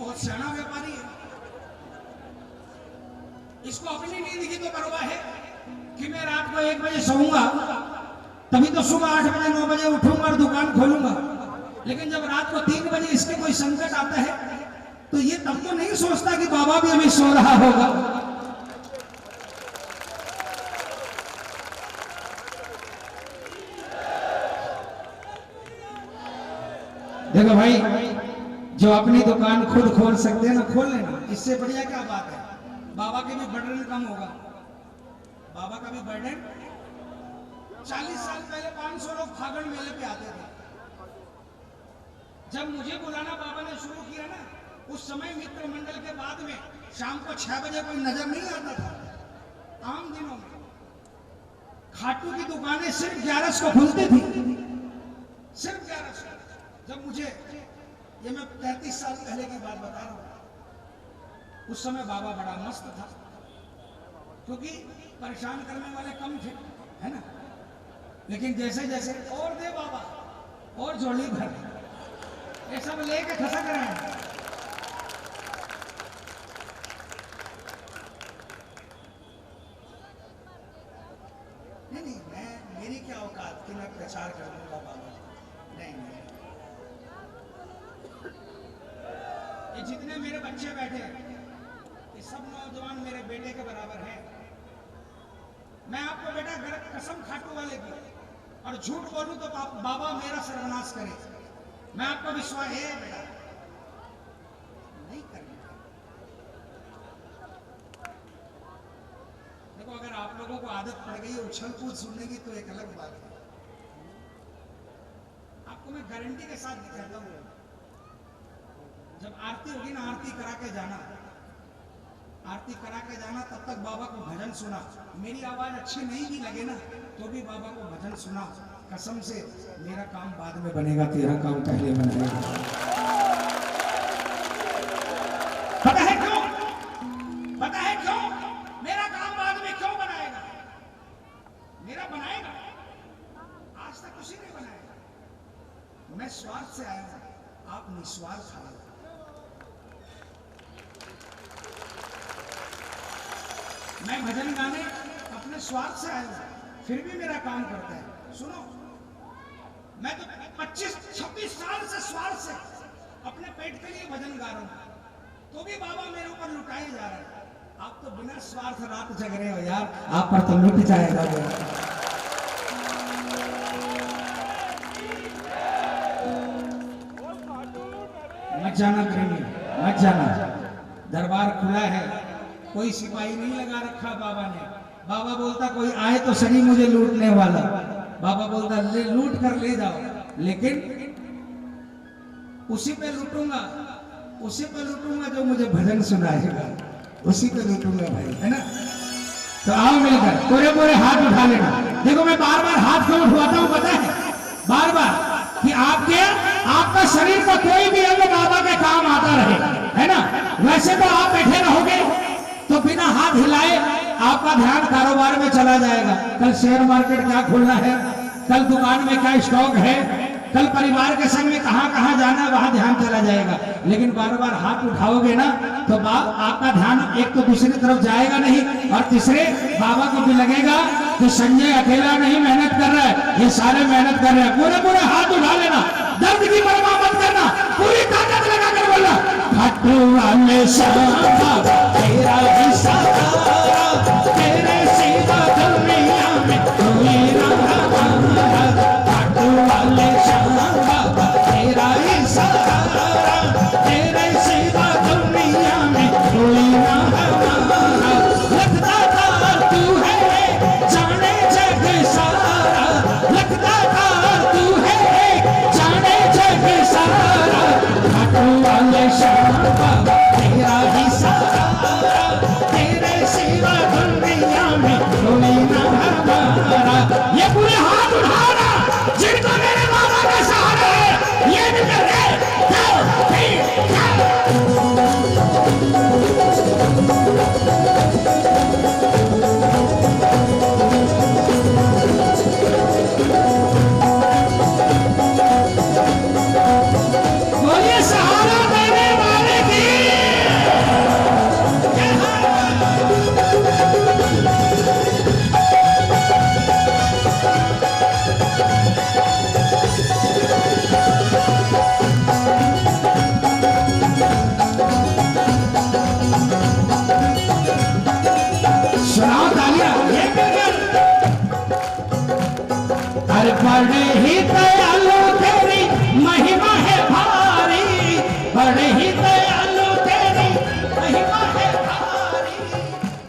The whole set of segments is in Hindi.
बहुत सियाना व्यापारी है, इसको अपनी नींद की तो परवाह है कि मैं रात को 1 बजे सोऊंगा, तभी तो सुबह 8 बजे 9 बजे उठूंगा और दुकान खोलूंगा। लेकिन जब रात को 3 बजे इसके कोई संकट आता है तो ये तब तो नहीं सोचता कि बाबा भी अभी सो रहा होगा। देखो भाई, जो अपनी दुकान खुद खोल सकते हैं ना, खोल लेना, इससे बढ़िया क्या बात है। बाबा के भी बर्डन कम होगा। बाबा का भी बर्डन 40 साल पहले 500 लोग फागण मेले पे आते थे। जब मुझे बुलाना बाबा ने शुरू किया ना, उस समय मित्र मंडल के बाद में शाम को 6 बजे कोई नजर नहीं आता था। आम दिनों में खाटू की दुकानें सिर्फ 11 को खुलती थी, सिर्फ 11। जब मुझे, ये मैं 33 साल पहले की बात बता रहा हूं, उस समय बाबा बड़ा मस्त था, क्योंकि परेशान करने वाले कम थे, है ना। लेकिन जैसे जैसे और दे बाबा और झोली भर, ये सब लेके खसक रहे हैं। नहीं, मेरी क्या औकात कि मैं प्रचार कर दूंगा बाबा। नहीं, ये जितने मेरे बच्चे बैठे हैं, ये सब नौजवान मेरे बेटे के बराबर हैं। मैं आपको बेटा कसम खाटू वाले की और झूठ बोलूं तो बाबा मेरा सर्वनाश करे। मैं आपको विश्वास है बेटा, नहीं करना। देखो, अगर आप लोगों को आदत पड़ गई है उछल कूद सुनने की तो एक अलग बात है। आपको मैं गारंटी के साथ कहता हूं, जब आरती होगी ना, आरती करा के जाना, आरती करा के जाना, तब तक बाबा को भजन सुना। मेरी आवाज अच्छी नहीं भी लगे ना तो भी बाबा को भजन सुना। कसम से मेरा काम बाद में बनेगा, तेरा काम पहले बनेगा। पता है क्यों? पता है क्यों? मेरा काम बाद में क्यों बनाएगा? मेरा बनाएगा, आज तक किसी ने बनाएगा। मैं स्वार्थ से आया हूं, आप निस्वार्थ आए। मैं भजन गाने अपने स्वार्थ से आया हूं, फिर भी मेरा काम करता है। सुनो, मैं तो 25-26 साल से स्वार्थ से अपने पेट के लिए भजन गा रहा हूं, तो भी बाबा मेरे ऊपर लुटाए जा रहे हैं। आप तो बिना स्वार्थ रात जग रहे हो यार, आप पर तो लुट जाएगा वो। मत जाना प्रेमी, मत जाना। दरबार खुला है, कोई सिपाही नहीं लगा रखा बाबा ने। बाबा बोलता कोई आए तो सही मुझे लूटने वाला, बाबा बोलता ले लूट कर ले जाओ, लेकिन उसी पे लूटूंगा, उसी पे लूटूंगा जो मुझे भजन सुनाएगा, उसी पे लूटूंगा भाई, है ना। तो आओ मिलकर पूरे पूरे हाथ उठा लेना। देखो, मैं बार बार हाथ क्यों उठवाता हूं पता है? बार बार कि आपका शरीर का कोई भी अंग बाबा के काम आता रहे, है ना। वैसे तो आप बैठे रहोगे तो बिना हाथ हिलाए आपका ध्यान कारोबार में चला जाएगा। कल शेयर मार्केट क्या खोलना है, कल दुकान में क्या स्टॉक है, कल परिवार के संग में कहां कहां जाना है, वहां ध्यान चला जाएगा। लेकिन बार बार हाथ उठाओगे ना तो आपका ध्यान एक तो दूसरी तरफ जाएगा नहीं, और तीसरे बाबा को भी लगेगा कि संजय अकेला नहीं मेहनत कर रहा है, ये सारे मेहनत कर रहे हैं। पूरे पूरे हाथ उठा लेना, दर्द की परवाह मत करना, पूरी ताकत लगाकर बोलना, खाटू वाले साहब तेरा ही सहारा, तेरे सिवा दुनिया में कोई ना हमारा। खाटू वाले साहब तेरा ही सहारा, तेरे सिवा दुनिया में कोई ना हमारा। लगता था तू है जाने जग सारा, लगता था तू है जाने जग सारा। खाटू वाले साहब तेरा ही सहारा, तेरे सिवा बड़े ही दयालु तेरी महिमा है भारी,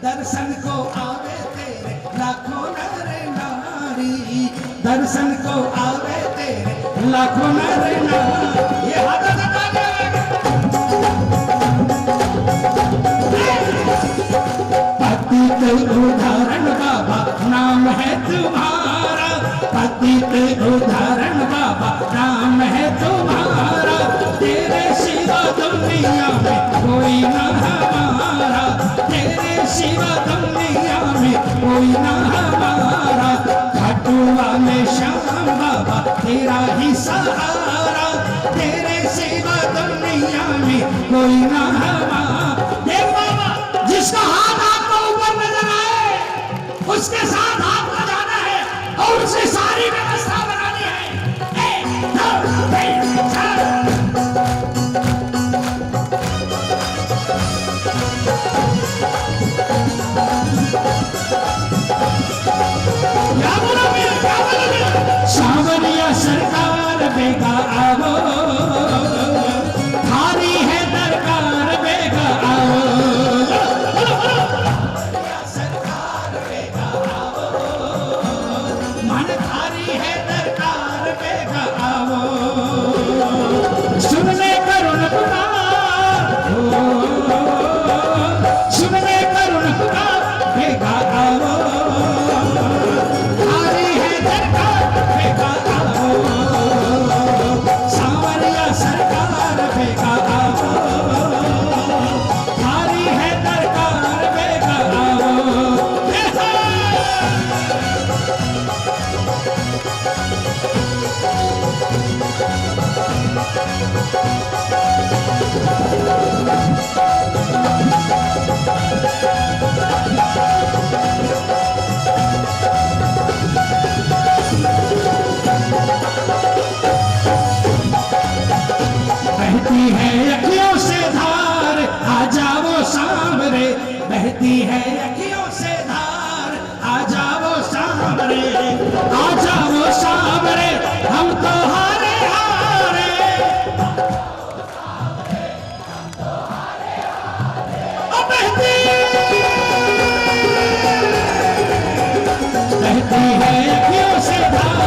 दर्शन को आवे तेरे लाखों नर नारी, दर्शन को आवे तेरे लाखों नर नारी। ये हाथ पतित उदाहरण बाबा नाम है तुम्हारा, पतित उदाहरण बाबा नाम है तुम्हारा, तेरे सिवा दुनिया में कोई ना हमारा, तेरे सिवा दुनिया में कोई ना हमारा, खटुआ में श्याम बाबा तेरा ही सहारा, तेरे सिवा दुनिया में कोई ना हमारा। देख बाबा, जिसका हाथ आपको ऊपर नजर आए उसके साथ आपको जाना है और उसे सारी व्यवस्था बनानी है। 1 2 3 4 सावरिया सरकार बेगा आवो, थारी है दरकार बेगा आओ, सरकार बेगा आओ, मन थारी है दरकार बेगा आओ, सुनने करुण पुकार, सुनने करुण पुकार बेगा आओ, थारी है दरकार बेगा आओ, सावरिया सरकार बेगा आओ, थारी है दरकार बेगा आओ। बहती है अखियों से धार आ जाओ सांवरे, बहती है अखियों से धार आ जाओ सांवरे, आ जाओ सांवरे, हम तो हारे हारे, बहती है अखियों से धार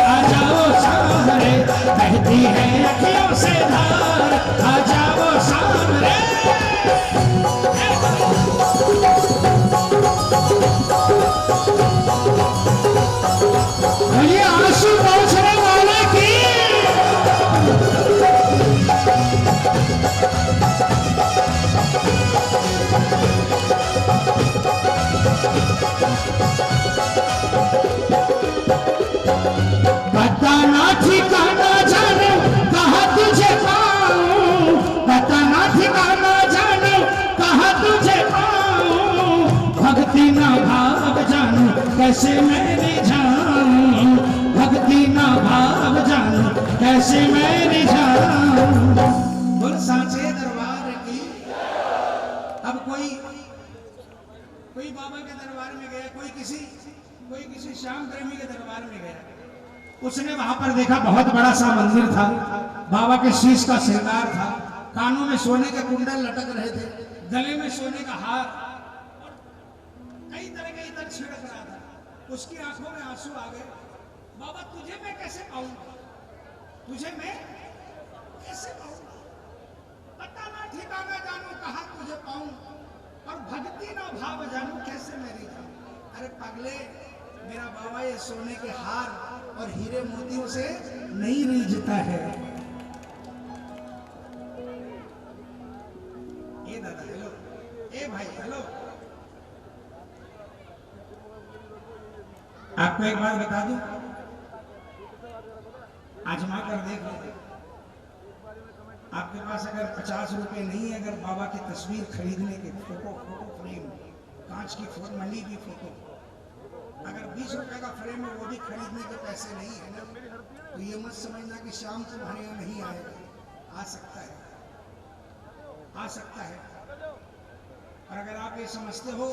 आ जाओ सांवरे, बहती है अखियों से धार आ जाओ सांवरे। ये आंसू पहुंचने वाले की बताना ठिकाना जाने कहाँ तुझे पाऊं, बताना ठिकाना जाने कहाँ तुझे पाऊं, भक्ति ना भाव जानू कैसे मैं रिझाऊं, भक्ति ना भाव जानू कैसे मैं रिझाऊं। बोल सांचे दरबार की। अब कोई बाबा के दरबार में गया, कोई किसी श्याम प्रेमी के दरबार में गया, उसने वहां पर देखा बहुत बड़ा सा मंदिर था, बाबा के शीश का श्रृंगार था, कानों में सोने के कुंडल लटक रहे थे, गले में सोने का हार, कई तरह के इधर छिड़क रहा था। उसकी आंखों में आंसू आ गए। बाबा तुझे मैं कैसे पाऊंगा, तुझे मैं कैसे पाऊंगा, पता ना ठिकाना जानू कहाँ तुझे पाऊं, और भक्ति ना भाव जानू कैसे मैं रिझाऊं। अरे पगले, मेरा बाबा ये सोने के हार और हीरे मोतियों से नहीं रिझता है। ए दादा हेलो, ए भाई हेलो, आपको एक बात बता दूं, आजमा कर देख लो। आपके पास अगर 50 रुपए नहीं है, अगर बाबा की तस्वीर खरीदने के, फोटो फ्रेम, कांच की फोटो, मनी की फोटो, अगर 20 रुपए का फ्रेम है वो भी खरीदने के पैसे नहीं है ना, तो ये मत समझना कि शाम तुम्हारे यहाँ नहीं आएगा। आ सकता है, आ सकता है। और अगर आप ये समझते हो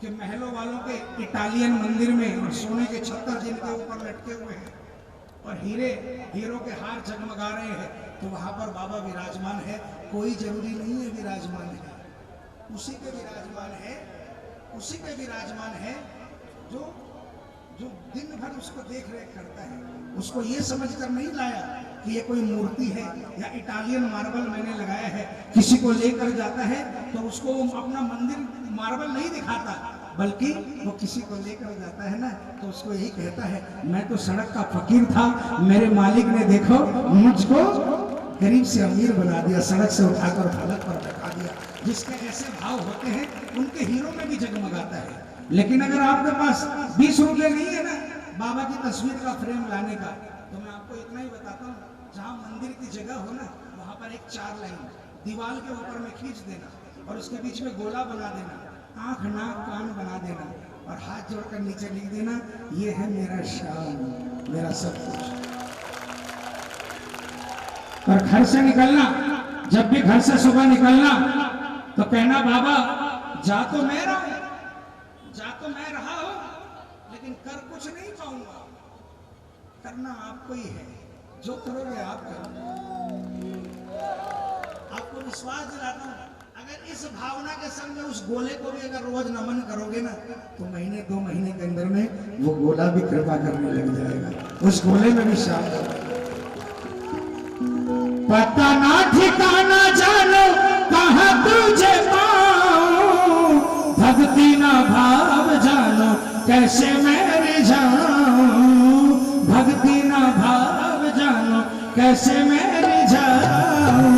कि महलों वालों के इटालियन मंदिर में और सोने के छत्तर जिनके ऊपर लटके हुए हैं और हीरों के हार जगमगा रहे हैं, तो वहां पर बाबा विराजमान है, कोई जरूरी नहीं है विराजमान है, उसी के विराजमान है, उसी के विराजमान है जो जो दिन भर उसको देख रेख करता है। उसको ये समझकर नहीं लाया कि ये कोई मूर्ति है या इटालियन मार्बल मैंने लगाया है। किसी को लेकर जाता है तो उसको अपना मंदिर मार्बल नहीं दिखाता, बल्कि वो किसी को लेकर जाता है ना तो उसको यही कहता है, मैं तो सड़क का फकीर था, मेरे मालिक ने देखो मुझको गरीब से अमीर बना दिया, सड़क से उठाकर फलक पर बैठा दिया। जिसके ऐसे भाव होते हैं उनके हीरो में भी जगमगाता है। लेकिन अगर आपके पास 20 रुपये नहीं है ना बाबा की तस्वीर का फ्रेम लाने का, तो मैं आपको इतना ही बताता हूँ, जहाँ मंदिर की जगह हो ना वहां पर एक 4 लाइन दीवार के ऊपर में खींच देना और उसके बीच में गोला बना देना, आंख नाक कान बना देना और हाथ जोड़कर नीचे लिख देना, ये है मेरा शान, मेरा सब कुछ। और घर से निकलना, जब भी घर से सुबह निकलना तो कहना, बाबा जा तो मैं रहा हूं, जा तो मैं रहा हूं, लेकिन कर कुछ नहीं पाऊंगा, करना आपको ही है, जो करोगे आप करोगे। आपको विश्वास दिलाता हूं, अगर इस भावना के संग उस गोले को भी अगर रोज नमन करोगे ना तो महीने 2 महीने के अंदर में वो गोला भी कृपा करने लग जाएगा। उस गोले में भी शांत, पता ना ठिकाना जानो कहां तुझे पाऊं, भक्ति ना भाव जानो कैसे मैं रिझाऊं, भक्ति ना भाव जानो कैसे मैं रिझाऊं।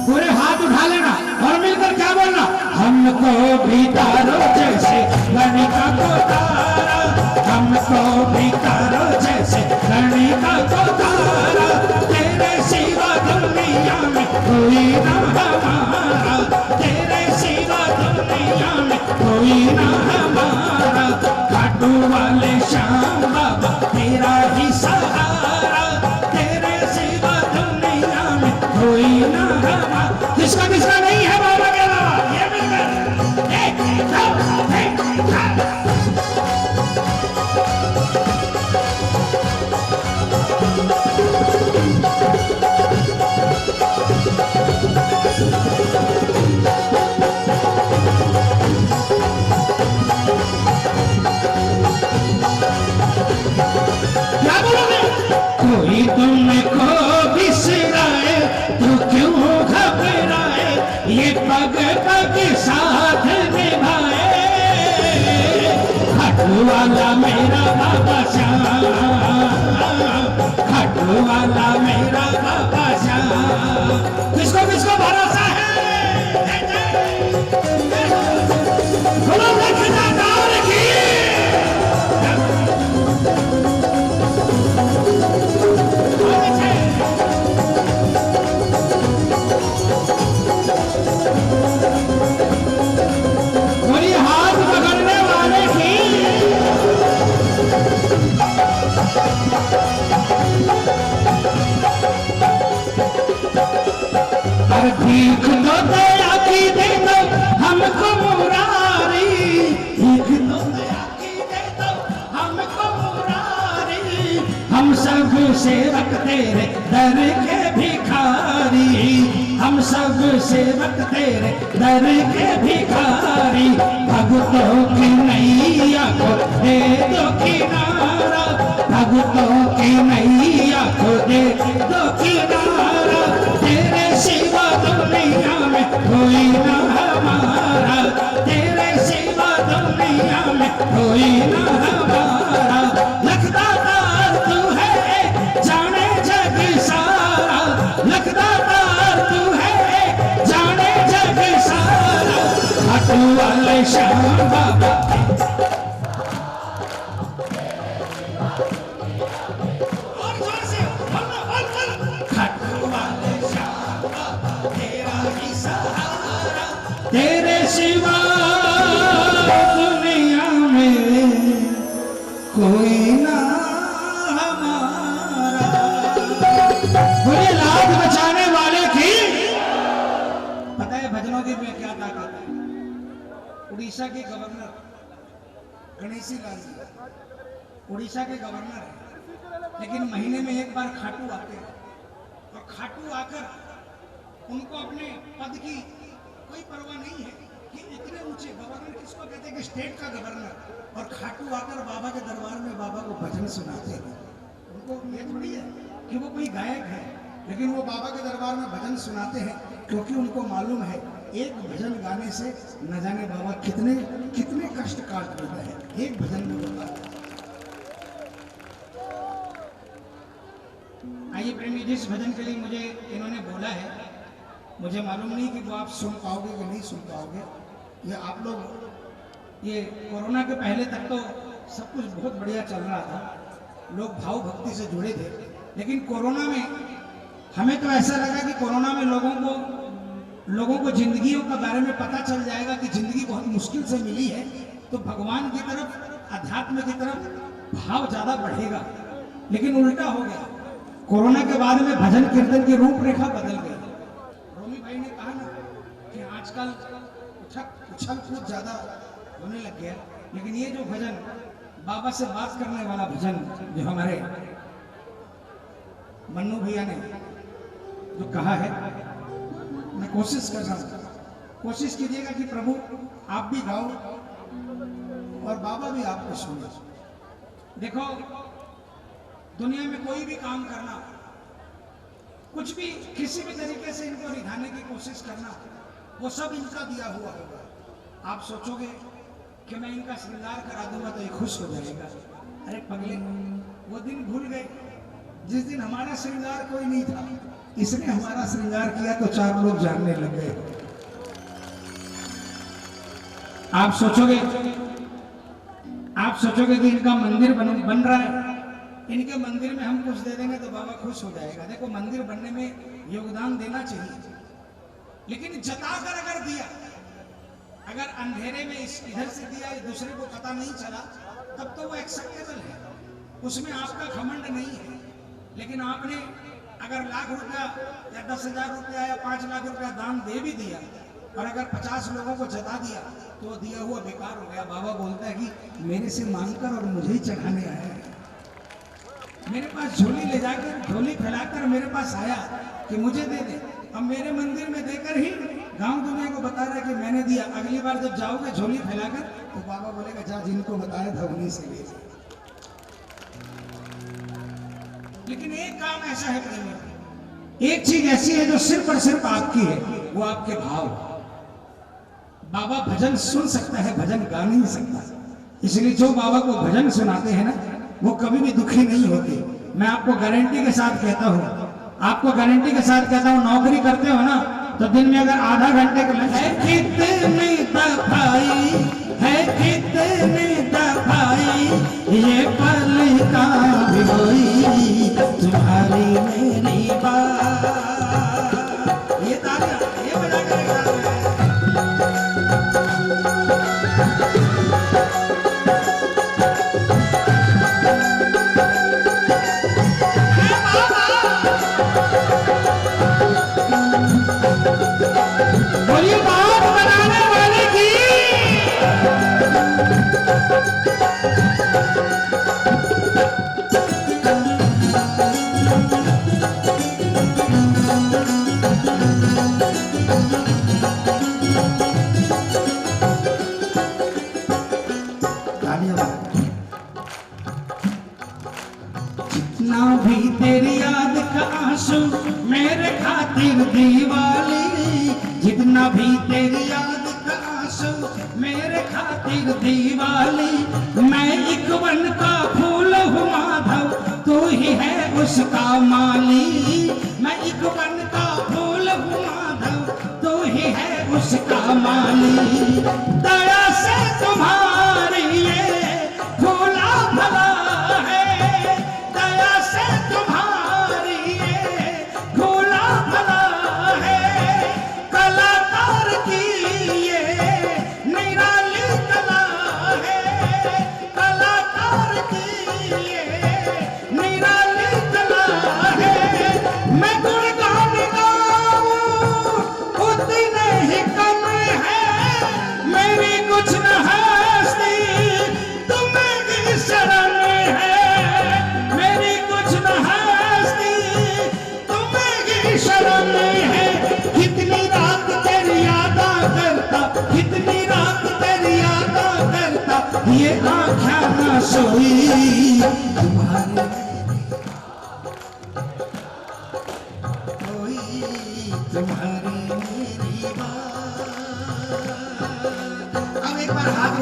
पूरे हाथ उठा लेना और मिलकर क्या बोलना, हमको भी तारो जैसे गणिका को तारा, हमको भी तारो जैसे गणिका को तारा, तेरे सिवा दुनिया में कोई ना हमारा, तेरे सिवा दुनिया में कोई ना हमारा, खाटू वाले श्याम बाबा तेरा ही सहारा, तेरे सिवा दुनिया में कोई ना हमारा। किसका किसका नहीं है बाबा के अलावा, ये मिलकर 1 2 3 4। कोई तुमको बिसराए तो क्यों घबराए, ये पग पग साथ निभाए, खाटू वाला मेरा बाबा श्याम, खाटू वाला मेरा बाबा श्याम। किसको किसको भरोसा है, भीख दो दया की दे दो हमको मुरारी, भीख दो दया की दे दो हमको मुरारी, हम सब सेवक तेरे दर के भिखारी, हम सब सेवक तेरे दर के भिखारी, भक्तों की नैया को दे दो किनारा, भक्तों की नैया को दे दो किनारा, तेरे सिवा दुनिया में कोई ना हमारा, तेरे सिवा दुनिया में कोई ना हमारा, लखदातार तू है जाने जग सारा, लखदातार तू है जाने जग सारा, खाटू वाले श्याम बाबा तेरे सिवा दुनिया में कोई ना हमारा। मुझे लाज बचाने वाले की पता है भजनों की में क्या ताकत है। उड़ीसा के गवर्नर गणेशी लाल जी उड़ीसा के गवर्नर है, लेकिन महीने में एक बार खाटू आते हैं और खाटू आकर उनको अपने पद की कोई परवाह नहीं है कि इतने ऊंचे गवर्नर किसको कहते हैं कि स्टेट का गवर्नर और खाटू आकर बाबा के दरबार में बाबा को भजन सुनाते हैं। उनको ये थोड़ी है कि वो कोई गायक है, लेकिन वो बाबा के दरबार में भजन सुनाते हैं क्योंकि उनको मालूम है एक भजन गाने से न जाने बाबा कितने कितने कष्ट काट देता है एक भजन में होता है। आइए प्रेमी, जिस भजन के लिए मुझे इन्होंने बोला है, मुझे मालूम नहीं कि वो आप सुन पाओगे कि नहीं सुन पाओगे। ये आप लोग, ये कोरोना के पहले तक तो सब कुछ बहुत बढ़िया चल रहा था, लोग भाव भक्ति से जुड़े थे, लेकिन कोरोना में हमें तो ऐसा लगा कि कोरोना में लोगों को जिंदगियों के बारे में पता चल जाएगा कि जिंदगी बहुत मुश्किल से मिली है, तो भगवान की तरफ, अध्यात्म की तरफ भाव ज्यादा बढ़ेगा। लेकिन उल्टा हो गया, कोरोना के बाद में भजन कीर्तन की रूपरेखा बदल गई। रोमी भाई ने कहा ना कि आजकल उछल कूद ज्यादा होने लग गया, लेकिन ये जो भजन, बाबा से बात करने वाला भजन जो हमारे मन्नू भैया ने जो कहा है, मैं कोशिश कर रहा हूं, कोशिश कीजिएगा कि प्रभु आप भी गाओ और बाबा भी आपको सुने। देखो, दुनिया में कोई भी काम करना, कुछ भी किसी भी तरीके से इनको रिझाने की कोशिश करना, वो सब इनका दिया हुआ होगा। आप सोचोगे कि मैं इनका श्रृंगार करा दूंगा तो ये खुश हो जाएगा। अरे पगले, वो दिन भूल गए जिस दिन हमारा श्रृंगार कोई नहीं था, इसने हमारा श्रृंगार किया तो 4 लोग जानने लग गए। आप सोचोगे कि इनका मंदिर बन रहा है, इनके मंदिर में हम कुछ दे देंगे तो बाबा खुश हो जाएगा। देखो, मंदिर बनने में योगदान देना चाहिए, लेकिन जताकर अगर दिया, अगर अंधेरे में इधर से दिया, दूसरे को पता नहीं चला, तब तो वो एक्सेप्टेबल है, उसमें आपका घमंड नहीं है। लेकिन आपने अगर लाख रुपया या 10,000 रुपया या 5 लाख रुपया दान दे भी दिया और अगर 50 लोगों को जता दिया तो वो दिया हुआ बेकार हो गया। बाबा बोलता है कि मेरे से मांगकर और मुझे ही चढ़ाने आया है। मेरे पास झोली ले जाकर, झोली फैलाकर मेरे पास आया कि मुझे दे दे। अब मेरे मंदिर में देकर ही गांव दुनिया को बता रहा है कि मैंने दिया। अगली बार जब जाओगे झोली फैलाकर तो बाबा बोलेगा जा, जिनको बताया था उन्हीं से ले। लेकिन एक काम ऐसा है प्रेमी, एक चीज ऐसी है जो सिर्फ और सिर्फ आपकी है, वो आपके भाव। बाबा भजन सुन सकता है, भजन गा नहीं सकता। इसलिए जो बाबा को भजन सुनाते हैं ना, वो कभी भी दुखी नहीं होते। मैं आपको गारंटी के साथ कहता हूँ, नौकरी करते हो ना, तो दिन में अगर आधा घंटे के लिए कितनी दफाई ये पल का भिगोई तुम्हारी मेरी बात, ये तालियां ये बजा करेगा। बोलिए बात बनाने वाले की। जितना भी तेरी याद का आंसू मेरे खातिर दीवाली, जितना भी तेरी याद का आंसू मेरे खातिर दीवाली, मैं एक वन का फूल हूँ माधव, तू ही है उसका माली। मैं एक वन का फूल हूँ माधव, तू ही है उसका माली। दया से तुम्हारी ये फूला भला है, दया से तुम्हारी ये फूला भला है। कलाकार की ये निराली कला है, कलाकार की ये निराली कला है। मैं गुणगान गाऊं उतने ही कम है, मेरी कुछ न है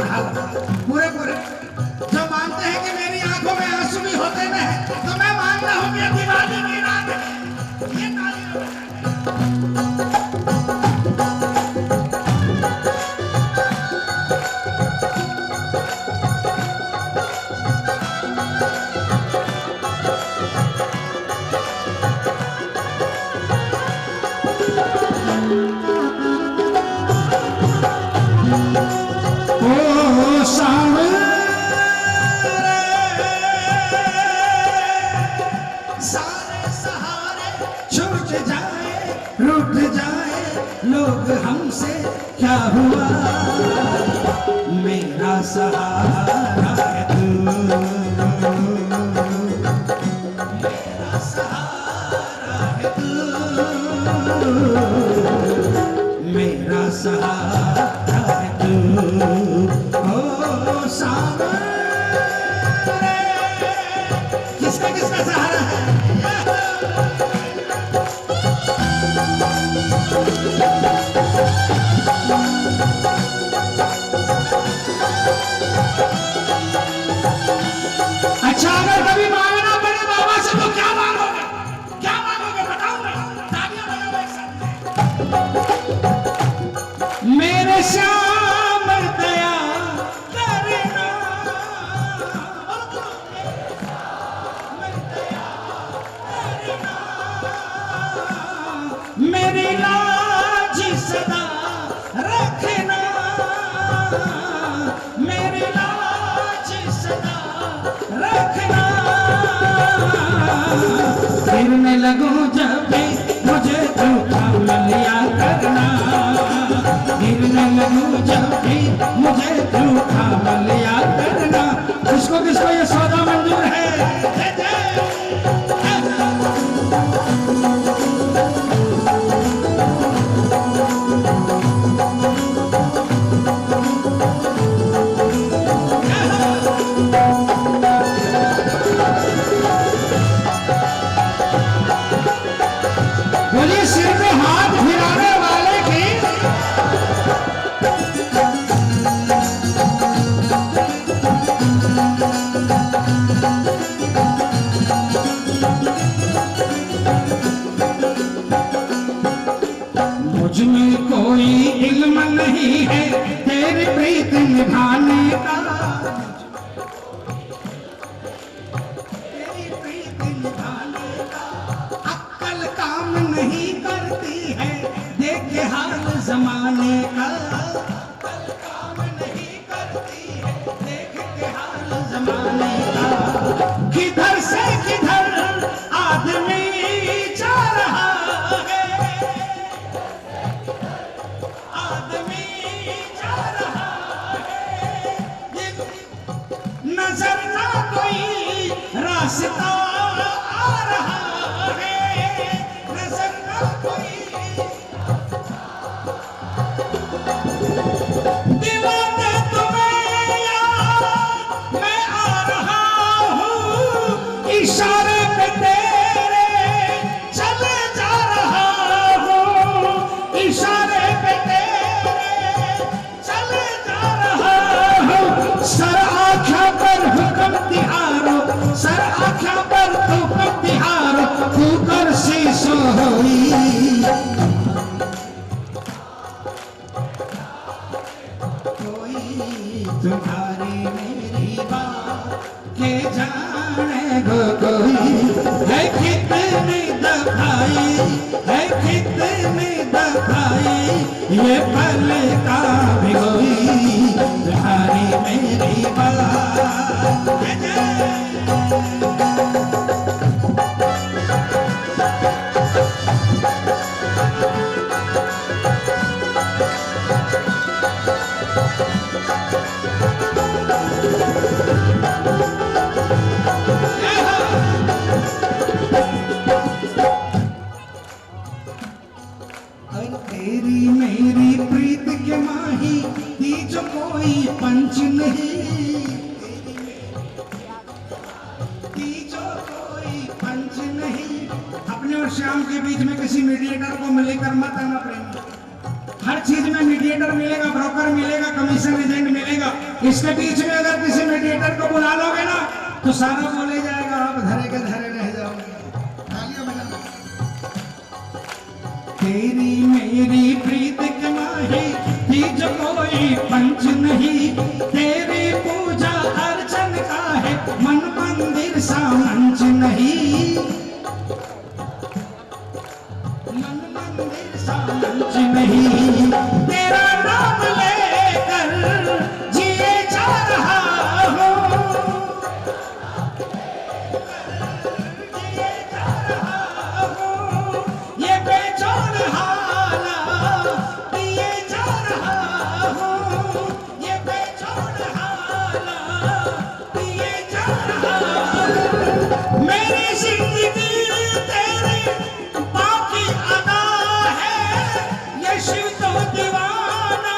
उठा लो पूरे पूरे। जो मानते हैं कि मेरी आंखों में आंसू भी होते हैं, तो मैं मान रहा हूँ कि दिवाली की रात है। ये तालियां रूठ जाए लोग हमसे, क्या हुआ मेरा सहारा है तू, मेरा सहारा है तू, मेरा सहारा है तू। ओ सामने किसका किसका सहारा है? अच्छा, अगर कभी मांगना पड़े बाबा से तो क्या मांगोगे? क्या मांगोगे बताओ ना। तालियां बजाओ एक साथ। मेरे श्याम दया करना, मेरी लाज सदा रखना, मेरी लाज सदा रखना। गिरने लगूं जब भी मुझे धोखा मिलिया करना, गिरने लगूं जब भी मुझे धोखा मिलिया करना। किसको किसको ये सौदा मंजूर है? बोलिए सिर पे हाथ फिराने वाले की। मुझ में कोई इल्म नहीं है तेरी प्रीत निभाने का, तेरी प्रीत निभाने का। अक्ल काम नहीं करती है देखे हाल जमाने का, अक्ल काम नहीं करती है देखे हाल जमाने का। किधर से किधर आदमी जा रहा है, आदमी जा रहा है। नजर ना कोई रास्ता आ रहा है, नजर ना कोई। दीवाने तुम्हें याद मैं आ रहा हूँ, इशारे पे तेरे चले जा रहा हूँ, इशारे पे तेरे चले जा रहा हूँ। सर आँखों पर हुक्म तिहारो, सर आँखों पर हुक्म तिहारो, कुकर शीशो होई। कोई तुम्हारी मेरी बात के जाने गो कोई है, कितनी दफाई है, कितनी दफाई ये पल का भिगोई तुम्हारी मेरी बात। तेरी मेरी प्रीत के माही तीज कोई पंच नहीं, तीजो कोई पंच नहीं। अपने और श्याम के बीच में किसी मीडिएटर को मिलकर मत आना प्रेम। हर चीज में मीडिएटर मिलेगा, ब्रोकर मिलेगा, कमीशन एजेंट मिलेगा। इसके बीच में अगर किसी मीडिएटर को बुला लोगे ना तो सारा बोले जाएगा, आप धरे के धरे रह जाओगे। तालियां बजाओ। तेरी मेरी प्रीत के माही तीज कोई पंच नहीं, तेरी पूजा अर्चन का है मन मंदिर सा मंच नहीं, मन मंदिर सा मंच नहीं। तेरा नाम लेकर जिए जा रहा हूँ, जिए जा रहा हूँ। ये बेचैन हाला पिए जा रहा हूँ, ये बेचैन हाला पिए जा रहा हूँ। मेरी जिंदगी तेरे बाकी अदा है, ये शिव तो दीवाना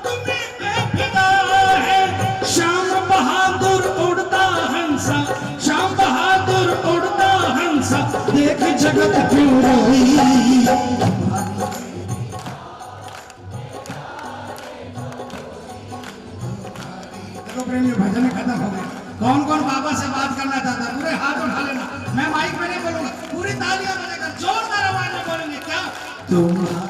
तुम्हें बेफिदा है। श्याम बहादुर उड़ता हंसा, श्याम बहादुर उड़ता हंसा, देख जगत क्यों रोई। देखो प्रेमी, भजन खत्म हो गया। कौन कौन बाबा से बात करना चाहता है पूरे हाथ उठा लेना। मैं माइक में नहीं बोलूंगा, पूरी तालियां बजाकर जोरदार आवाज में बोलेंगे। क्या तुम्हारी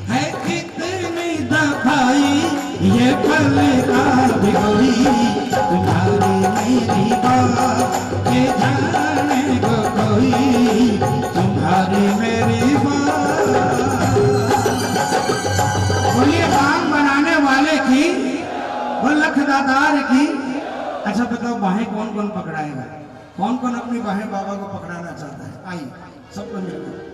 है कितनी दफाई ये पल का भिगोई, तुम्हारी मेरी बात के जाने को कोई, तुम्हारी मेरी बात। बोलिए बांग बनाने वाले की, वो लखदातार की। अच्छा बताओ, बाहें कौन कौन पकड़ाएगा? कौन कौन अपनी बाहें बाबा को पकड़ाना चाहता है? आइए सबको मिलकर।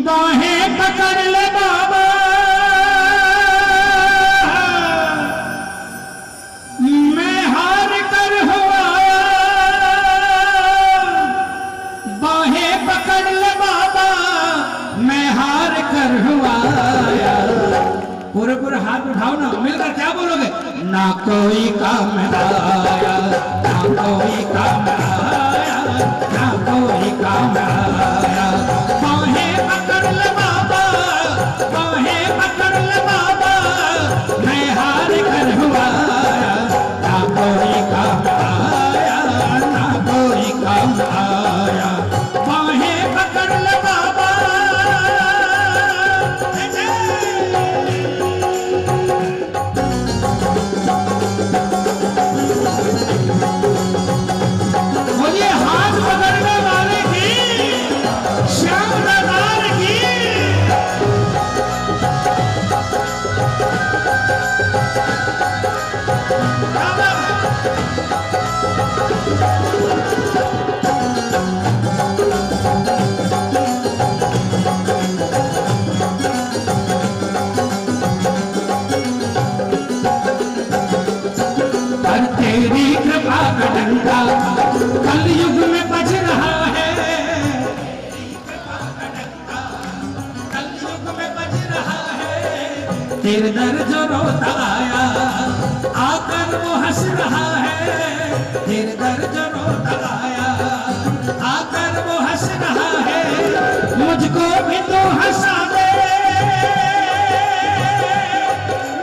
बाहें पकड़ ले बाबा, मैं हार कर हुआ। बाहें पकड़ ले बाबा, मैं हार कर हुआ। पूरे पूरे हाथ उठाओ ना, मिलकर क्या बोलोगे? ना कोई काम आया, ना कोई काम आया, ना कोई काम आया। बाहें पकड़ ले बाबा, बाहें पकड़ ले बाबा, मैं हार कर हुआ। ना कोई काम आया, ना कोई काम आया। बाहें पकड़ ले बाबा। बोलिए हाथ पकड़ने वाले की, श्याम दातार की। पर तेरी कृपा का डंका कलयुग में बज रहा है, कलयुग में बज रहा है। तेरे दर जो रोता आया, आकर वो हंस रहा है। तेरे दर जो रोता आया, आकर वो हंस रहा है। मुझको भी तो हंसा दे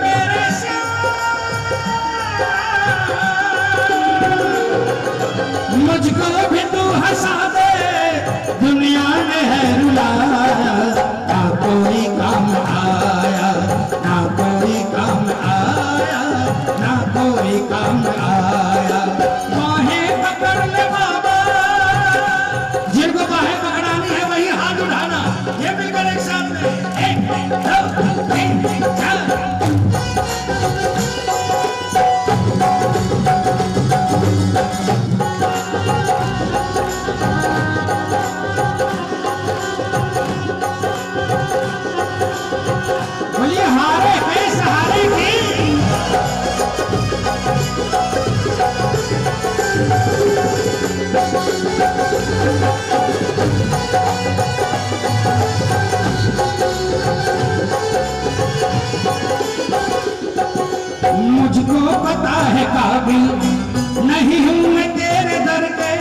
मेरे मुझको भी तू हंसा दे, दुनिया में है रुलाया। ना कोई काम आया, ना कोई काम आया, ना कोई काम आया। बाहें पकड़ ले बाबा, जिनको बाहें पकड़ानी है वही हाथ उठाना। ये मिलकर एक साथ में 1 2 3 4। मुझको पता है काबिल नहीं हूँ मैं तेरे दर के,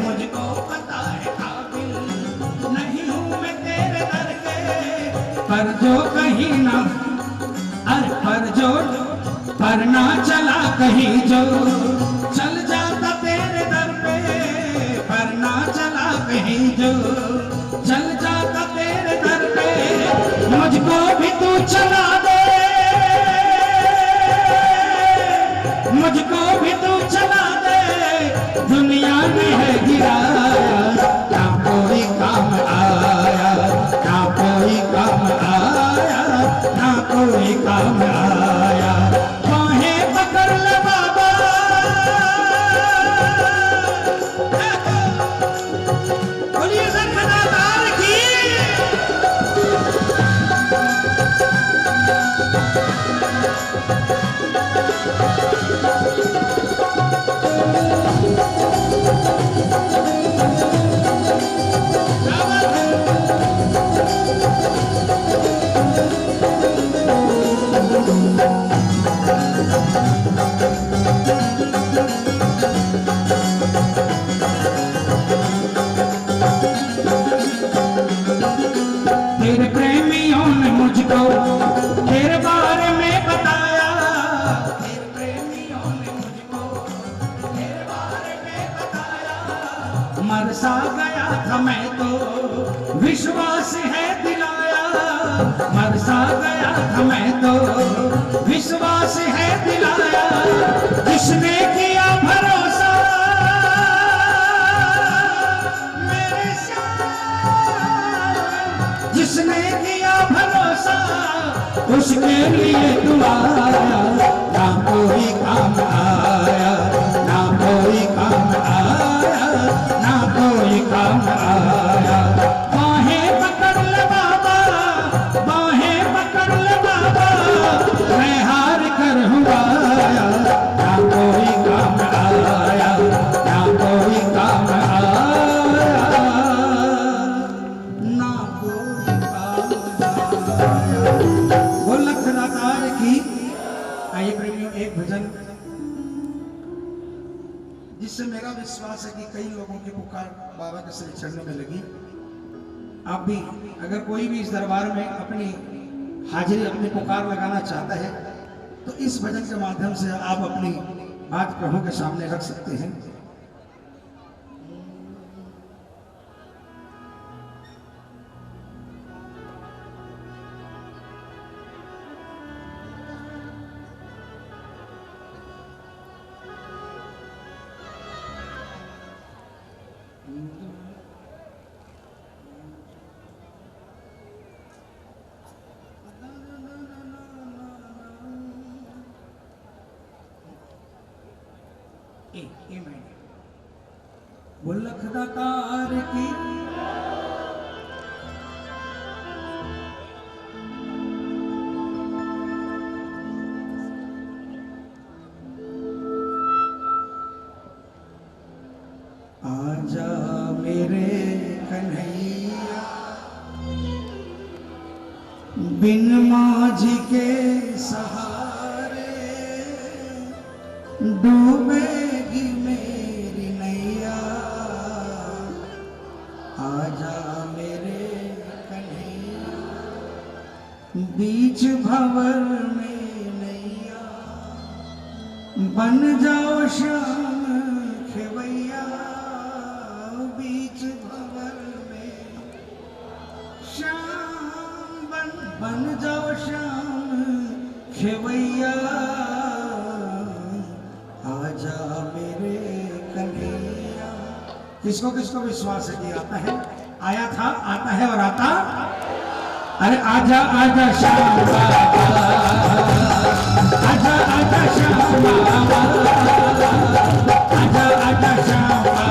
मुझको पता है काबिल नहीं हूँ मैं तेरे दर के, पर जो कहीं ना अरे पर ना चला कहीं जो चल जाता तेरे दर पे, पर ना चला कहीं जो चल जाता तेरे दर पे, मुझको भी तू चला दे, मुझको भी तू चला दे, दुनिया में है गिराया, ना कोई काम आया, ना कोई काम आया, ना कोई काम आया, बाहें पकड़ ले बाबा, बोलिए सर खदादार की। तेरे प्रेमियों ने मुझको तेरे बारे में बताया, तेरे प्रेमियों ने मुझको तेरे बारे में बताया, मर सा गया था मैं तो विश्वास है दिलाया, मर सा गया था मैं तो विश्वास है दिलाया, जिसने किया भरोसा मेरे जिसने किया भरोसा उसके लिए दुआया, ना कोई काम आया, ना कोई काम आया, ना कोई काम आया, बाहें पकड़ ले बाबा, बाहें पकड़ ले बाबा, मैं हार कर हुआ आया, ना कोई काम आया, ना कोई काम आया, ना कोई वो लखदातार की। आइए प्रेमियों, एक भजन जिससे मेरा विश्वास है कि कई लोगों की पुकार बाबा के श्री चरणों में लगी। आप भी अगर कोई भी इस दरबार में अपनी हाजिरी अपनी पुकार लगाना चाहता है तो इस भजन के माध्यम से आप अपनी बात प्रभु के सामने रख सकते हैं। वो लखदातार की आजा मेरे कन्हैया, बिन माझी के सहारे डूबेगी मेरी नैया, आजा मेरे कन्हैया, बीच भंवर में नैया, बन जाओ श्याम खेवैया, बीच भंवर में श्याम बन जाओ श्याम खेवैया, आजा मेरे कन्हैया। किसको किसको विश्वास है कि आता है, आया था, आता है और आता, अरे आजा आजा श्याम बाबा, आजा आजा श्याम बाबा, आजा आजा श्याम बाबा,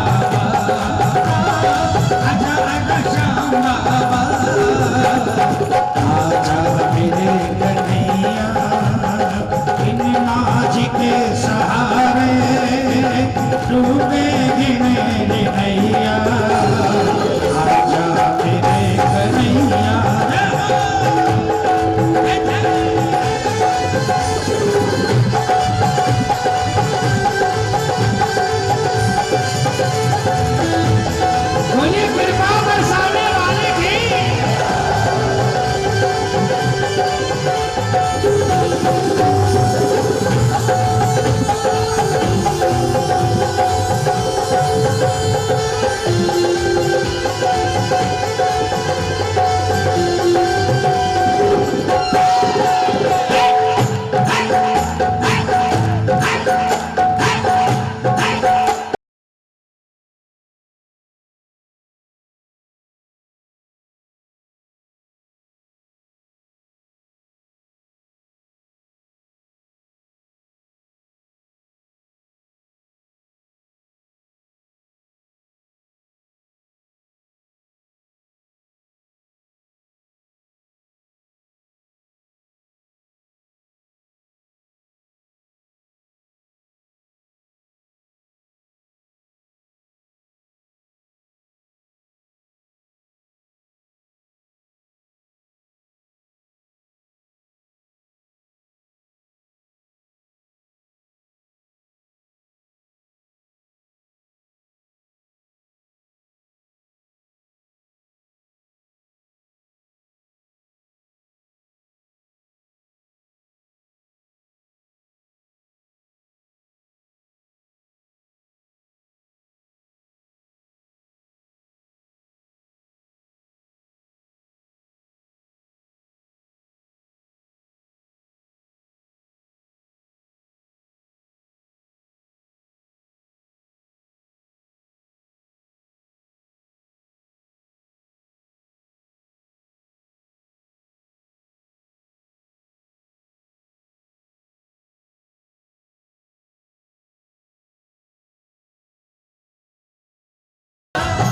आजा आजा श्याम बाबा, आजा मेरे कन्हैया, इन माझी के सहारे डूबेगी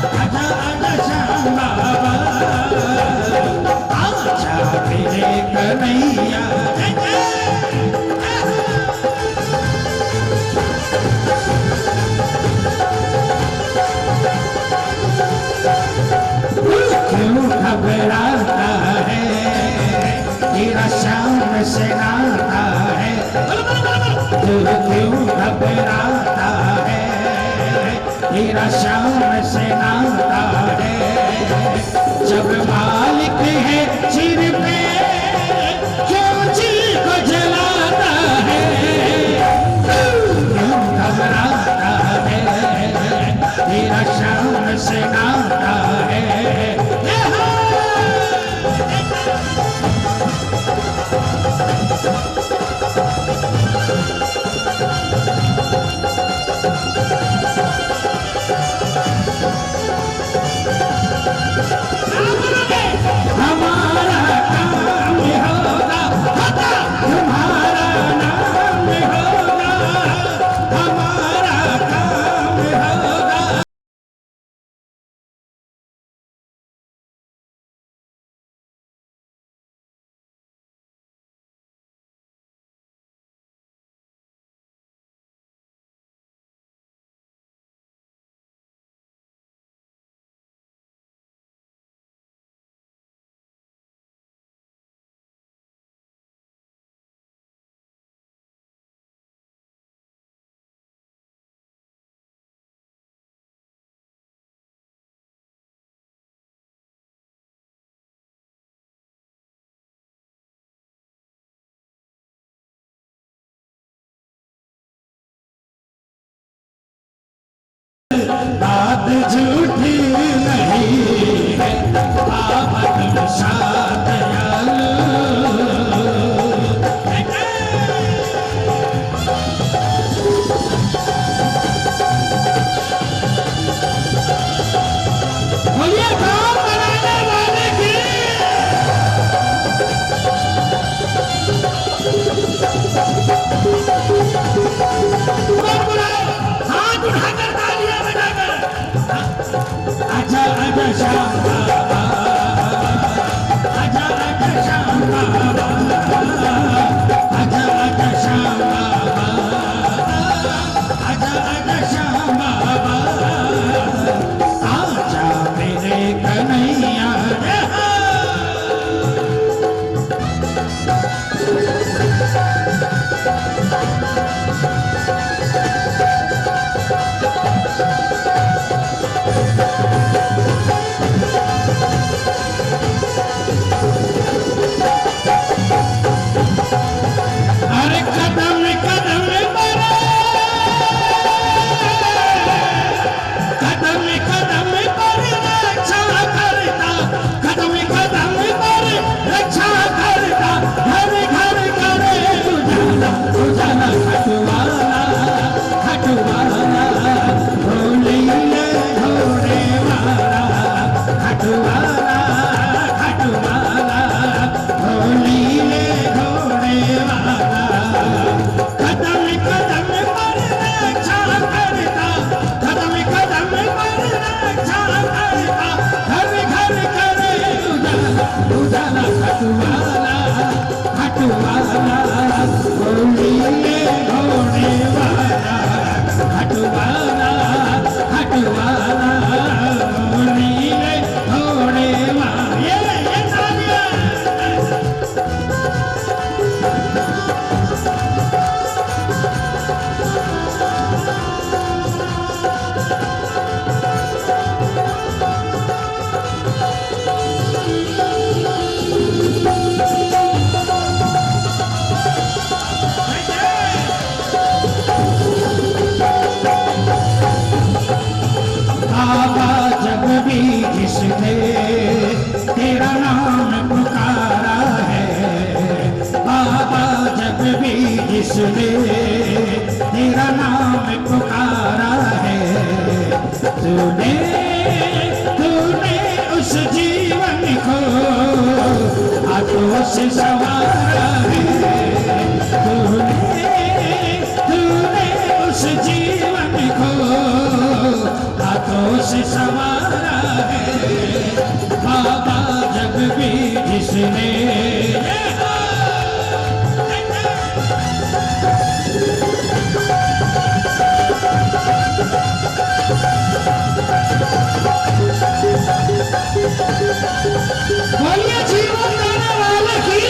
आजा आजा श्याम बाबा, आजा मेरे कन्हैया। क्यों घबराता है, तेरा श्याम से नाता है। क्यों घबराता है, तेरा श्याम से नाता है। जब मालिक है सिर पे, क्यों जी को जलाता है। क्यों घबराता है, तेरा श्याम से नाता है। हमारा काम होगा, तुम्हारा नाम होगा, हमारा काम होगा। बात झूठी नहीं है, आमद शाद दयालु। बोलिए काम बनाने वाले की। हाथ उठाकर तालियां बजाकर आजा आजा श्याम बाबा, आजा आजा श्याम बाबा, आजा आजा श्याम बाबा, आजा आजा श्याम बाबा, आजा मेरे कन्हैया। अरे कदम कदम पर, कदम कदम पर रक्षा करता, कदम कदम पर रक्षा करता, घर घर करे उजाला उजाला। खटवाला खटवाला, भोले घोड़े वाला, खटवाला खटवाला, भोले घोड़े वाला। कदम कदम पर रक्षा करता, कदम कदम पर रक्षा करता, घर घर करे उजाला उजाला। खटवाला खटवाला, भोले घोड़े वाला, खटवाला खटवाला, भोले घोड़े वाला। ये तालियां। बाबा जब भी जिसने तेरा नाम पुकारा है, बाबा जब भी जिसने तेरा नाम पुकारा है, तूने तूने उस जीवन को हाथों से संवारा है। तूने उस जीवन को हाथों से संवारा मेरे बोलिए जीवन देने वाले की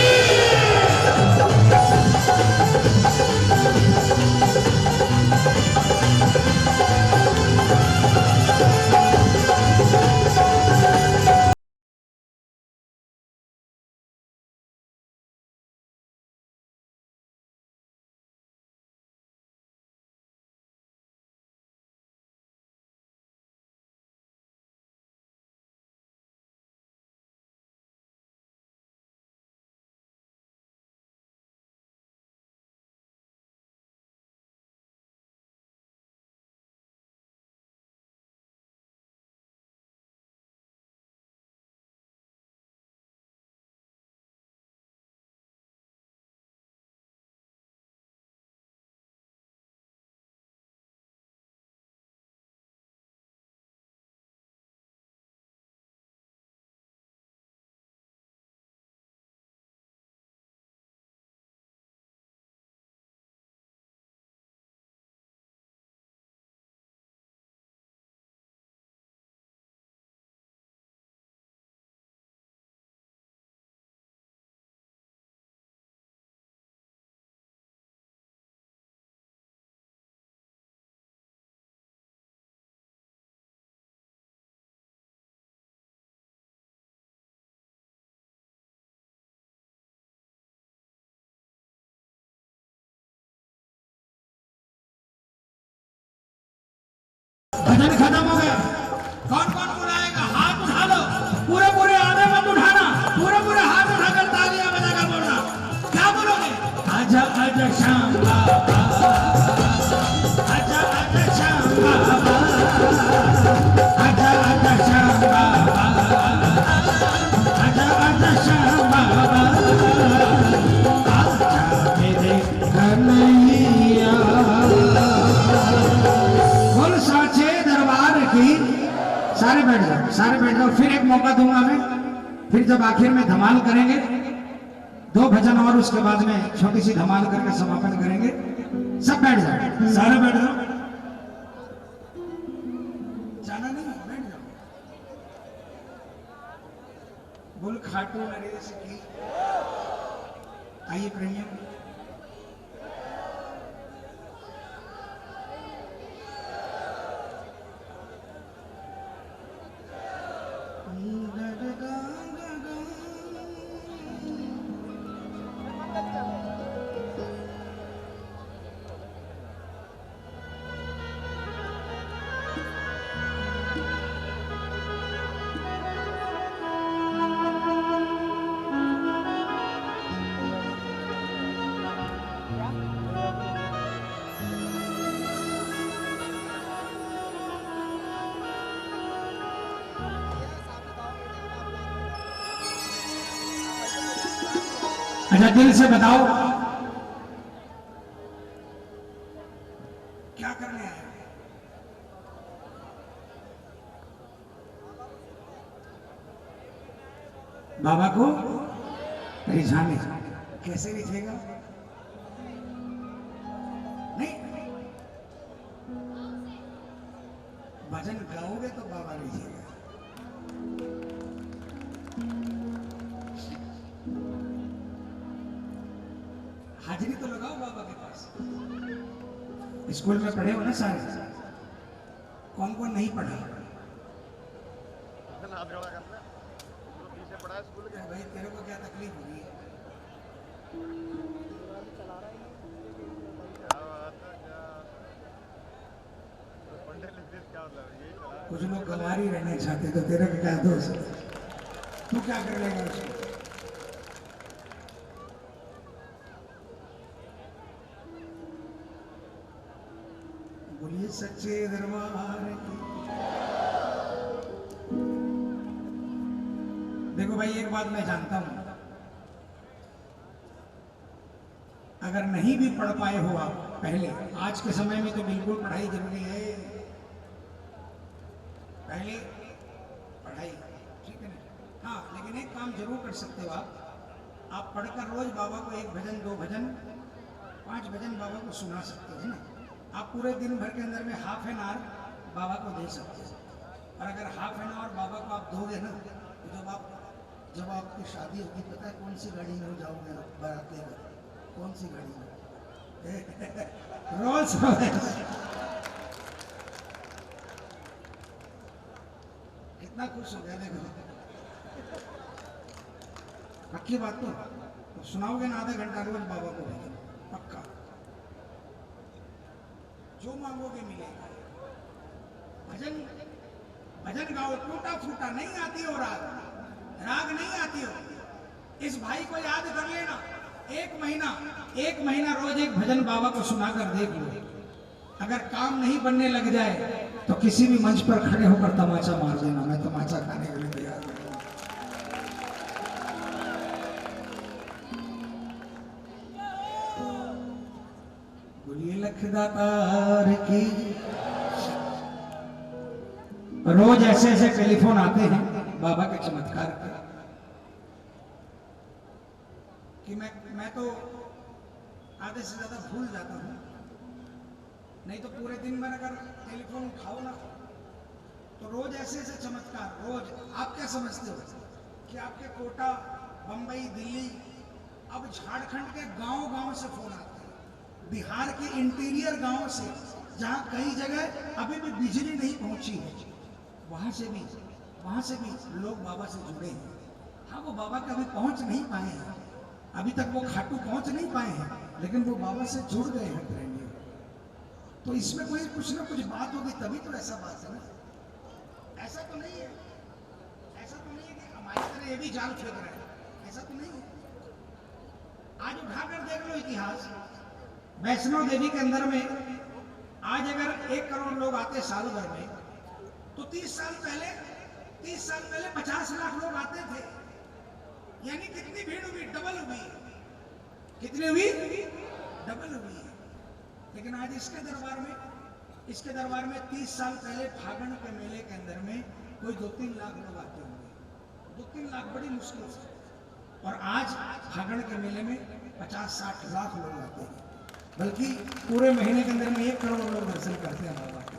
भजन खत्म हो गया। कौन कौन बुलाएगा? हाथ उठा लो। पूरे पूरे आधे मत उठाना, पूरे पूरे हाथ उठाकर तालियां बजाकर बोलना। क्या बोलोगे? आजा आजा श्याम बाबा, आजा आजा श्याम बाबा, आजा आजा श्याम बाबा, आजा आजा श्याम बाबा, आजा मेरे कन्हैया। बोल साचे दरबार की। सारे बैठ जाओ, सारे बैठ जाओ। फिर एक मौका दूंगा मैं, फिर जब आखिर में धमाल करेंगे 2 भजन और उसके बाद में छोटी सी धमाल करके समापन करेंगे। सब बैठ जाओ, सारे बैठ जाओ। जाना नहीं, बैठ जाओ। बोल खाटू नरेश की। आइए प्रेमियों, अच्छा दिल से बताओ क्या करने आए? बाबा को रिझाने। कैसे रिझेगा? नहीं, भजन गाओगे तो बाबा रिझेगा। हाजिरी तो लगाओ बाबा के पास। स्कूल में पढ़े हो ना सारे? कौन कौन नहीं पढ़ा? भाई तेरे को क्या तकलीफ होगी? कुछ लोग गंवार ही रहना चाहते, तो तेरा क्या दोष? तू क्या कर लेगा उसको? बोलिए सच्चे दरबार की। देखो भाई, एक बात मैं जानता हूं, अगर नहीं भी पढ़ पाए हो आप पहले, आज के समय में तो बिल्कुल पढ़ाई जरूरी है। पहले पढ़ाई ठीक है ना? हाँ, लेकिन एक काम जरूर कर सकते हो आप। आप पढ़कर रोज बाबा को एक भजन, 2 भजन, 5 भजन बाबा को सुना सकते हैं ना। आप पूरे दिन भर के अंदर में हाफ एन आवर बाबा को दे सकते हैं। और अगर हाफ एन आवर बाबा को आप दोगे ना, तो जब आपकी शादी होगी, पता है कौन सी गाड़ी में जाओगे बारात लेकर? कौन सी गाड़ी में? Rolls Royce. कितना खुश हो गया देखो। पक्की बात तो सुनाओगे ना, आधा घंटा रोज बाबा को भजन, पक्का। जो मांगोगे मिलेगा। भजन गाओ, टूटा फूटा नहीं आती हो राग नहीं आती हो। इस भाई को याद कर लेना, एक महीना रोज एक भजन बाबा को सुनाकर देख लो। अगर काम नहीं बनने लग जाए तो किसी भी मंच पर खड़े होकर तमाचा मार देना। मैं तमाचा खाने के लिए तैयार हूं। बोलिए लखदातार की। रोज ऐसे ऐसे टेलीफोन आते हैं बाबा के चमत्कार के कि मैं तो आधे से ज्यादा भूल जाता हूं। नहीं तो पूरे दिन में अगर टेलीफोन उठाओ ना, तो रोज ऐसे ऐसे चमत्कार। रोज आप क्या समझते हो कि आपके कोटा, बंबई, दिल्ली, अब झारखंड के गांव से फोन आते हैं, बिहार के इंटीरियर गांव से, जहां कई जगह अभी भी बिजली नहीं पहुंची है, वहां से भी लोग बाबा से जुड़े हैं। हाँ, वो बाबा कभी पहुंच नहीं पाए हैं, अभी तक वो खाटू पहुंच नहीं पाए हैं, लेकिन वो बाबा से जुड़ गए हैं प्रेमी। तो इसमें कोई कुछ ना कुछ बात होगी, तभी तो ऐसा बात है ना। ऐसा तो नहीं है कि हमारी तरह ये भी जाल फेंक रहे हैं, ऐसा तो नहीं है। आज उठाकर देख लो इतिहास, वैष्णो देवी के अंदर में आज अगर 1 करोड़ लोग आते साल भर में, तो 30 साल पहले 50 लाख लोग आते थे। यानी कितनी भीड़ हुई? डबल हुई। कितनी हुई? डबल हुई। लेकिन आज इसके दरबार में 30 साल पहले फागण के मेले के अंदर में कोई 2-3 लाख लोग आते होंगे। 2-3 लाख बड़ी मुश्किल से। और आज फागण के मेले में 50-60 लाख लोग आते हैं। बल्कि पूरे महीने के अंदर में 1 करोड़ लोग दर्शन करते हैं बाबा के।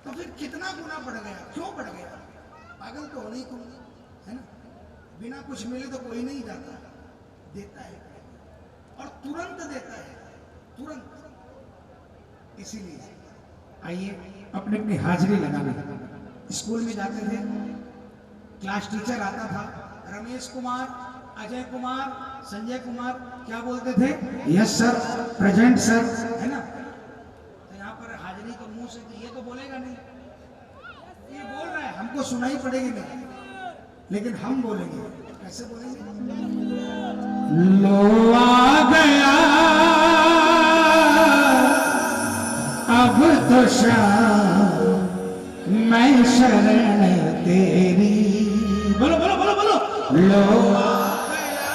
तो फिर कितना गुना बढ़ गया? क्यों बढ़ गया? पागल तो होने को है ना। बिना कुछ मिले तो कोई नहीं जाता, देता है और तुरंत देता है, तुरंत। इसीलिए आइए अपनी अपनी हाजिरी लगाने। स्कूल में जाते थे, क्लास टीचर आता था, रमेश कुमार, अजय कुमार, संजय कुमार, क्या बोलते थे? यस सर, प्रेजेंट सर, है ना। तो यहाँ पर हाजिरी तो मुंह से ये तो बोलेगा नहीं, ये बोल रहा है, हमको सुनाई पड़ेगी नहीं, लेकिन हम बोलेंगे। कैसे बोलेंगे? लो आ गया अब तो शाम, मैं शरण तेरी। बोलो बोलो बोलो बोलो। लो आ गया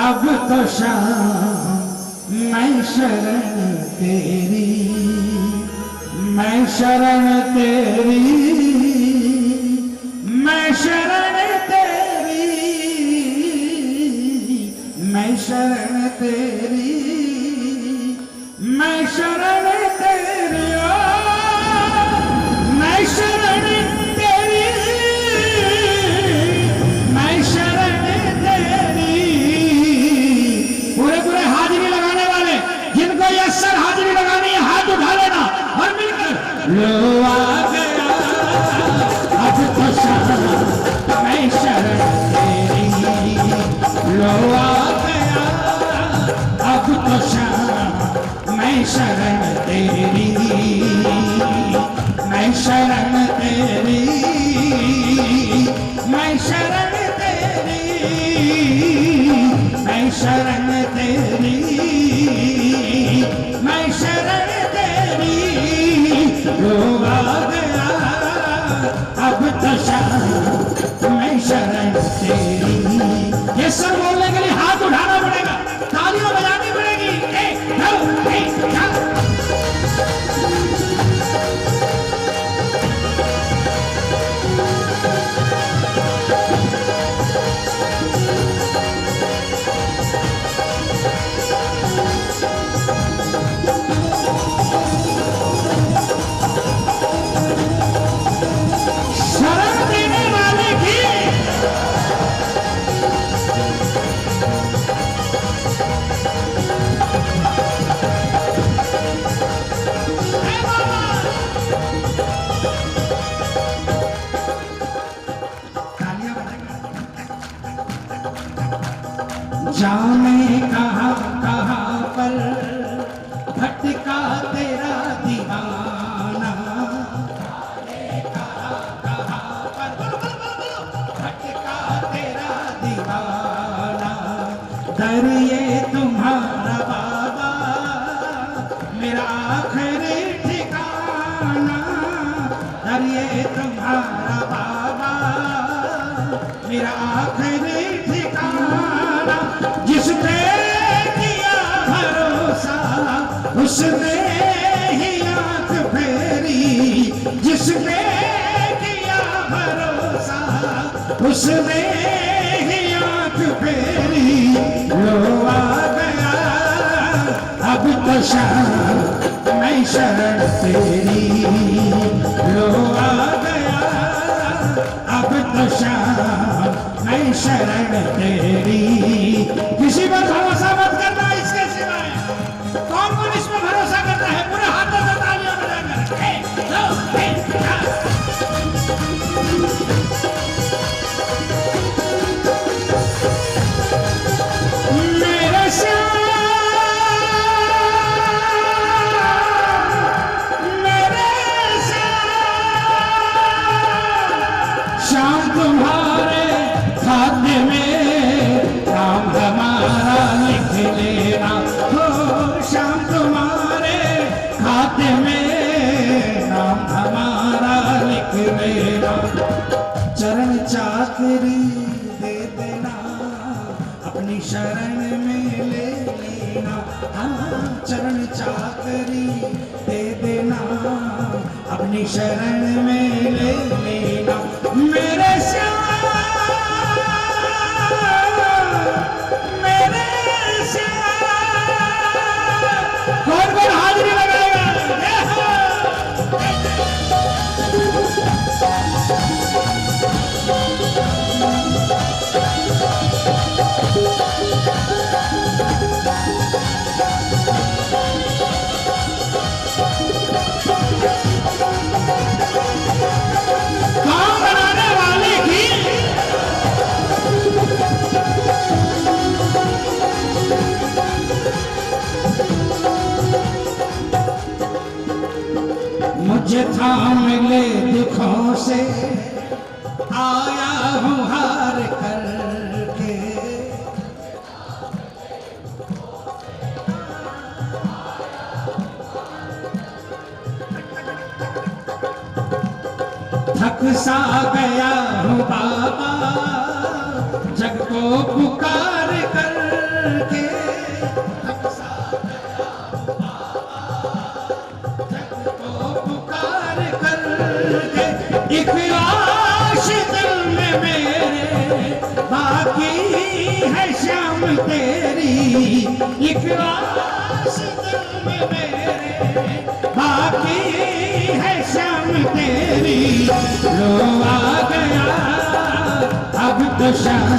अब तो शाम, मैं शरण तेरी, मैं शरण तेरी, मैं शरण तेरी, मैं शरण तेरी, मैं शरण तेरी, मैं शरण तेरी, मैं शरण तेरी। पूरे पूरे हाजिरी लगाने वाले, जिनको ये सर हाजिरी लगानी है, हाथ उठा लेना और मिलकर लो आ गया अब तो शाम, मैं शरण तेरी। लो आ गया अब तो शाम, मैं शरण तेरी, मैं शरण तेरी, मैं शरण तेरी, मैं शरण तेरी, मैं शरण तेरी। लोग आ गया अब तो शाम, मैं शरण तेरी। ये सब बोलने के लिए हाथ उठाना पड़ेगा, तालियां बजानी पड़ेगी। जाने कहाँ कहाँ पर भटका तेरा दीवाना, जाने कहाँ कहाँ पर भटका तेरा दीवाना। दर ये तुम्हारा बाबा मेरा आखिरी ठिकाना, दर ये तुम्हारा बाबा मेरा आखिरी ठिकाना। जिस पे किया भरोसा उसने ही आंख फेरी, जिस पे किया भरोसा उसने ही आंख फेरी। लो आ गया अब तो शाम मैं शरण तेरी, लो आ गया अब तो शाम मैं शरण तेरी। किसी पर भरोसा मत करना इसके सिवाय। कौन कौन इसमें भरोसा करता है? पूरे हाथों से तालियां बजाकर मेरे श्याम, मेरे श्याम तुम्हारे खाते में नाम हमारा लिख लेना, हो श्याम तुम्हारे खाते में नाम हमारा लिख लेना। चरण चाकरी दे देना अपनी शरण में ले लेना, हाँ चरण चाकरी दे देना अपनी शरण में ले लेना। मेरे श्याम, मेरे श्याम, कौन कौन हाजिरी लगाएगा? काम बनाने वाले की मुझे थाम ले दुखों से आया हूँ हार करके, थक सा गया हूँ बाबा जग को पुकार करके, थक सा गया हूँ बाबा जग को पुकार करके। एक आश दिल में मेरे बाकी है श्याम तेरी, एक आश दिल में मेरे बाकी है श्याम तेरी। लो आ गया अब तो शाम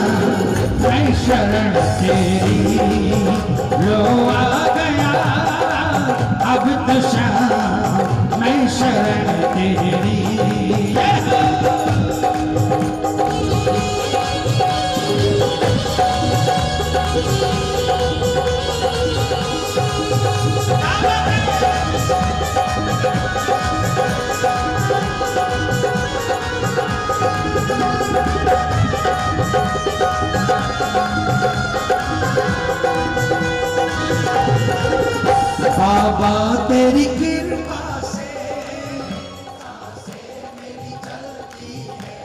मैं शरण तेरी, लो आ गया अब तो शाम मैं शरण तेरी। बाबा तेरी कृपा से सांसें मेरी चलती है,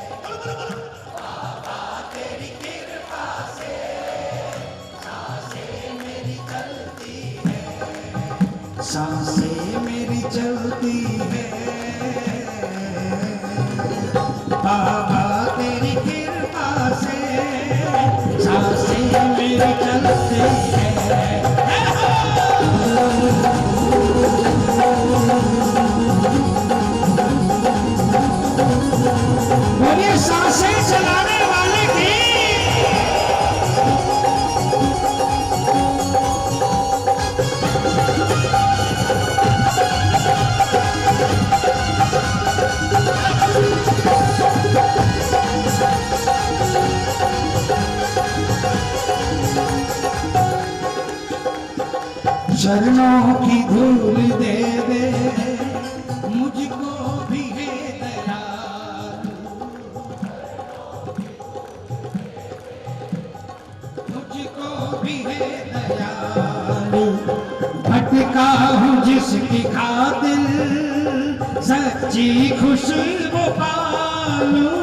बाबा तेरी कृपा से सांसें मेरी चलती है, सांसें मेरी चलती है। बाबा तेरी कृपा से सांसें मेरी चलती है। बोलिए सांसें चलाने वाले की। चरणों की धूल दे दे मुझको भी है दयालु, मुझको भी है दयालु। भटका हूँ जिसकी खातिर सच्ची खुशबू पालूं,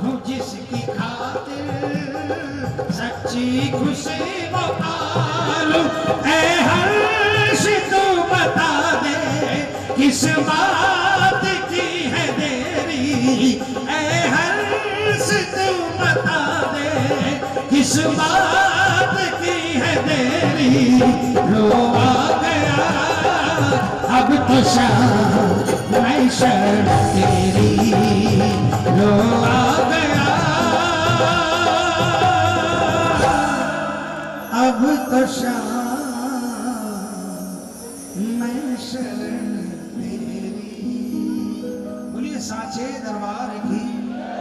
हूँ जिसकी खातिर सच्ची खुशबू पालूं। ऐ हर्ष तू बता दे किस बात की है देरी, ऐ हर्ष तू बता दे किस बात की है देरी। लो आ गया अब तो शाम मैं शरण तेरी, लो आ गया अब तो शाम मैं शरण तेरी। बोलिए साचे दरबार की,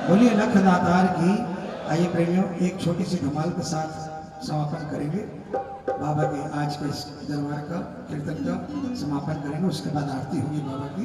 बोलिए लख दातार की। आइए प्रेमियों, एक छोटी सी धमाल के साथ समापन करेंगे। बाबा के आज के इस दरबार का कीर्तन का समापन करेंगे, उसके बाद आरती होगी बाबा की।